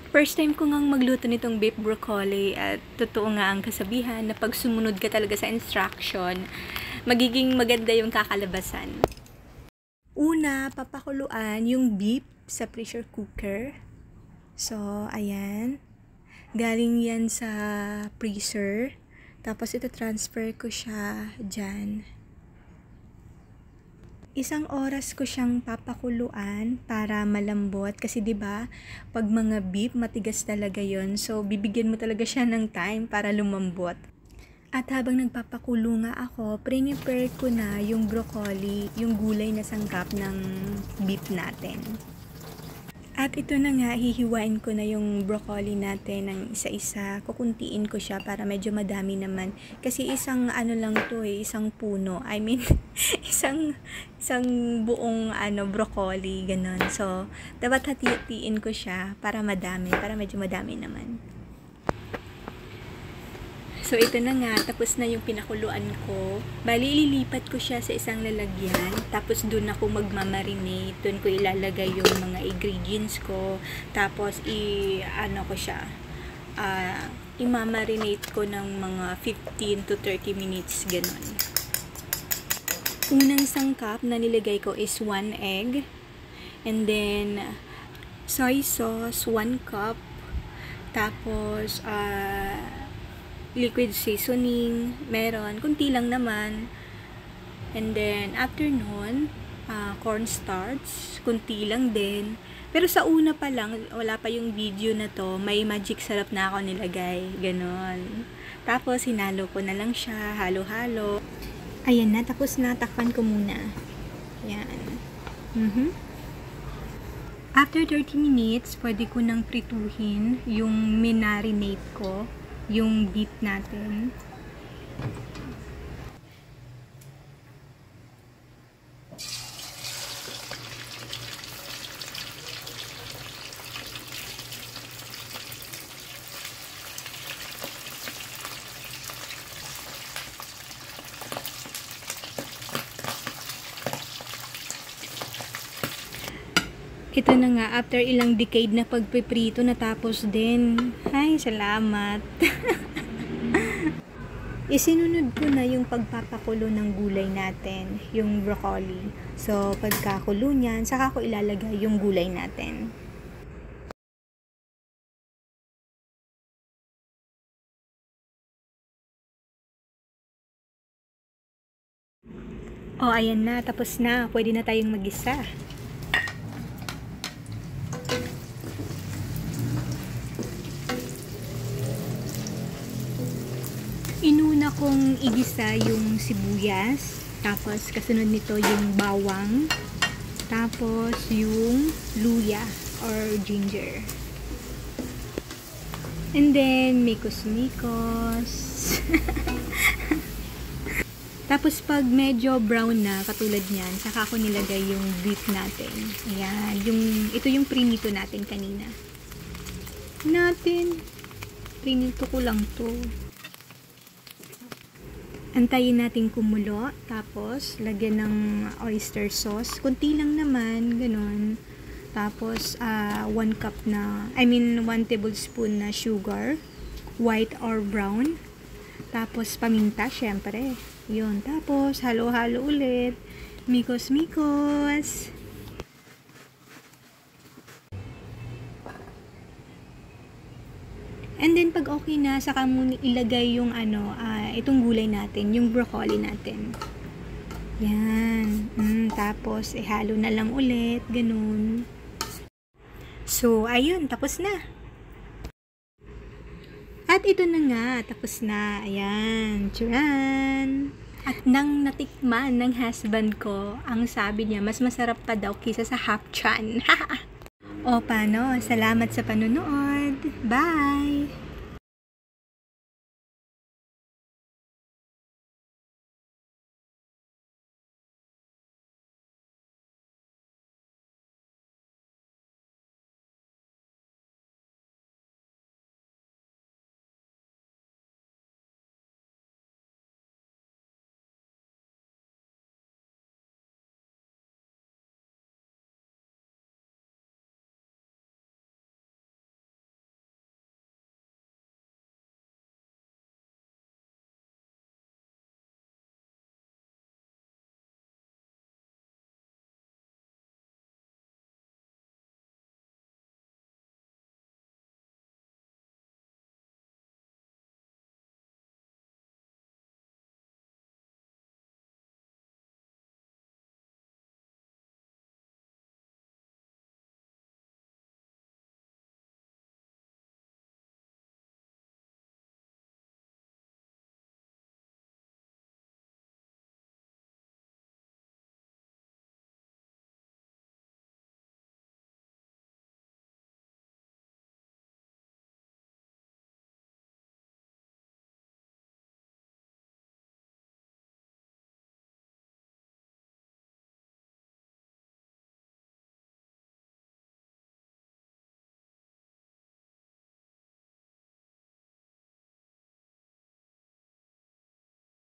First time ko ngang magluto nitong beef broccoli at totoo nga ang kasabihan na pag sumunod ka talaga sa instruction, magiging maganda yung kakalabasan. Una, papakuluan yung beef sa pressure cooker. So, ayan. Galing yan sa freezer. Tapos ito transfer ko siya dyan. 1 oras ko siyang papakuluan para malambot kasi 'di ba pag mga beef matigas talaga 'yon, so bibigyan mo talaga siya ng time para lumambot. At habang nagpapakulo nga ako, prepare ko na yung broccoli, yung gulay na sangkap ng beef natin. At ito na nga, hihiwain ko na yung broccoli natin ng isa-isa. Kukuntiin ko siya para medyo madami naman. Kasi isang ano lang to isang puno. I mean, isang buong broccoli, ganun. So, dapat hati-hatiin ko siya para madami, para medyo madami naman. So, ito na nga, tapos na yung pinakuluan ko. Bali, ililipat ko siya sa isang lalagyan. Tapos, dun ako magmamarinate. Dun ko ilalagay yung mga ingredients ko. Tapos, ko siya. Imamarinate ko ng mga 15 to 30 minutes, ganun. Unang sangkap na nilagay ko is 1 egg. And then, soy sauce, 1 cup. Tapos, liquid seasoning, meron, kunti lang naman. And then, after nun, cornstarch, kunti lang din. Pero sa una pa lang, wala pa yung video na to, may magic syrup na ako nilagay, ganon. Tapos, hinalo ko na lang siya, halo-halo. Ayan na, tapos na, takpan ko muna. Ayan. After 30 minutes, pwede ko nang prituhin yung minarinate ko, yung beef natin. Ito na nga, after ilang decade na pagpiprito, natapos din. Ay, salamat. Isinunod ko na yung pagpapakulo ng gulay natin, yung broccoli. So, pagkakulo niyan, saka ko ilalagay yung gulay natin. Oh, ayan na, tapos na. Pwede na tayong mag-isa. Inuna kong igisa yung sibuyas, tapos kasunod nito yung bawang, tapos yung luya or ginger. And then, mikos-mikos. Tapos pag medyo brown na, katulad niyan, saka ako nilagay yung beef natin. Ayan, ito yung prinito natin kanina. Prinito ko lang to. Antayin natin kumulo, tapos lagyan ng oyster sauce. Kunti lang naman, ganun. Tapos 1 tablespoon na sugar, white or brown. Tapos paminta, syempre. Yun, tapos halo-halo ulit. Mikos-mikos. And then, pag okay na, saka muna ilagay yung itong gulay natin, yung broccoli natin. Yan. Tapos, ihalo na lang ulit. Ganun. So, ayun. Tapos na. At ito na nga. Tapos na. Ayan. Tcharan! At nang natikman ng husband ko, ang sabi niya, mas masarap pa daw kaysa sa hapchan. O, paano? Salamat sa panonood. Bye!